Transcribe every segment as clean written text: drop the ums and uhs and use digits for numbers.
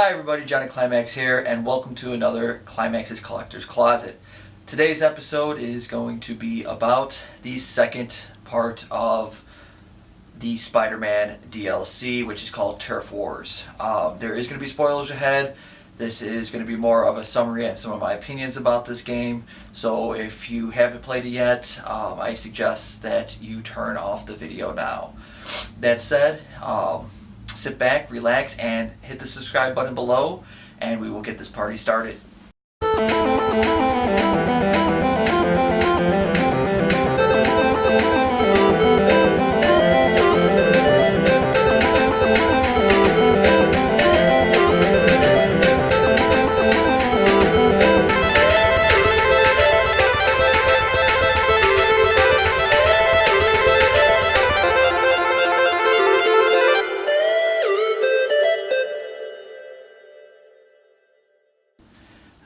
Hi everybody, Johnny Klimax here, and welcome to another Klimax's Collector's Closet. Today's episode is going to be about the second part of the Spider-Man DLC, which is called Turf Wars. There is going to be spoilers ahead. This is going to be more of a summary and some of my opinions about this game. So if you haven't played it yet, I suggest that you turn off the video now. That said, sit back, relax, and hit the subscribe button below, and we will get this party started.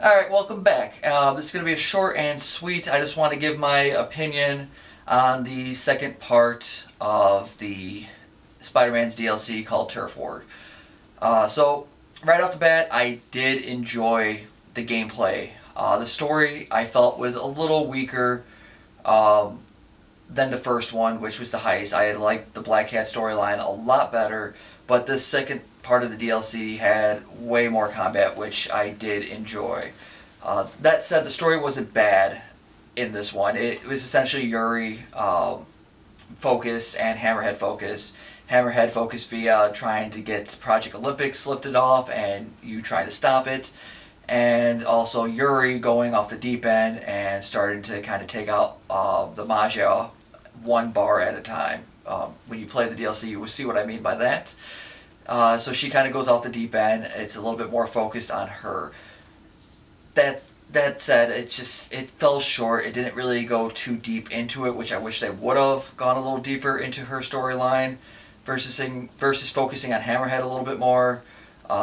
Alright, welcome back. This is going to be a short and sweet. I just want to give my opinion on the second part of the Spider-Man's DLC called Turf War. So, right off the bat, I did enjoy the gameplay. The story, I felt, was a little weaker than the first one, which was the heist. I liked the Black Cat storyline a lot better, but this second part of the DLC had way more combat, which I did enjoy. That said, the story wasn't bad in this one. It was essentially Yuri focused and Hammerhead focused. Hammerhead focused via trying to get Project Olympics lifted off and you trying to stop it. And also Yuri going off the deep end and starting to kind of take out the Magia one bar at a time. When you play the DLC, you will see what I mean by that. So she kind of goes off the deep end. It's a little bit more focused on her. That said, it fell short. It didn't really go too deep into it, which I wish they would have gone a little deeper into her storyline versus focusing on Hammerhead a little bit more.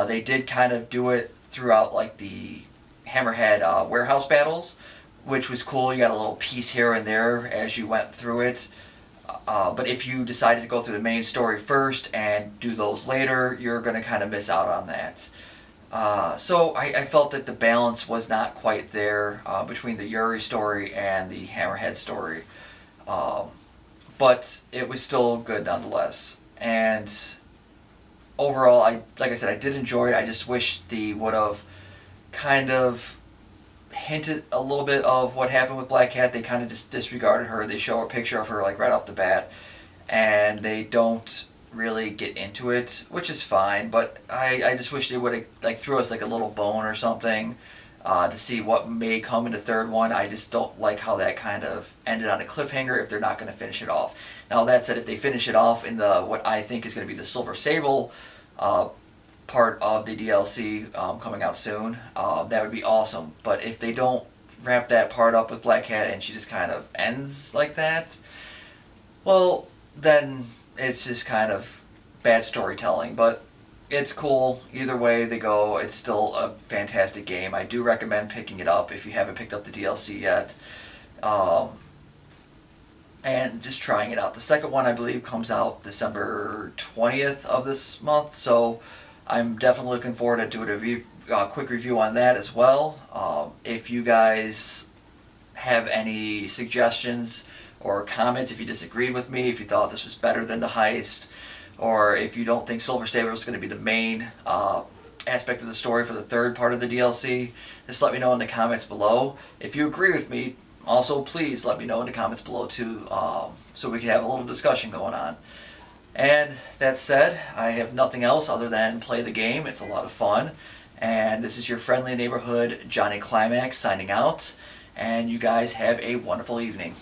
They did kind of do it throughout like the Hammerhead warehouse battles, which was cool. You got a little piece here and there as you went through it. But if you decided to go through the main story first and do those later, you're going to kind of miss out on that. So I felt that the balance was not quite there between the Yuri story and the Hammerhead story. But it was still good nonetheless. And overall, like I said, I did enjoy it. I just wish they would have kind of hinted a little bit of what happened with Black Cat. They kind of just disregarded her. They show a picture of her like right off the bat, and they don't really get into it, which is fine. But I just wish they would have like threw us like a little bone or something to see what may come in the third one. I just don't like how that kind of ended on a cliffhanger if they're not going to finish it off. Now that said, if they finish it off in the what I think is going to be the Silver Sable part of the DLC coming out soon, that would be awesome. But if they don't wrap that part up with Black Cat and she just kind of ends like that, well, then it's just kind of bad storytelling. But it's cool. Either way they go, it's still a fantastic game. I do recommend picking it up if you haven't picked up the DLC yet. And just trying it out. The second one, I believe, comes out December 20th of this month, so I'm definitely looking forward to doing a quick review on that as well. If you guys have any suggestions or comments, if you disagreed with me, if you thought this was better than the heist, or if you don't think Silver Saber is going to be the main aspect of the story for the third part of the DLC, just let me know in the comments below. If you agree with me, also please let me know in the comments below too, so we can have a little discussion going on. And that said, I have nothing else other than play the game. It's a lot of fun. And this is your friendly neighborhood Johnny Klimax signing out. And you guys have a wonderful evening.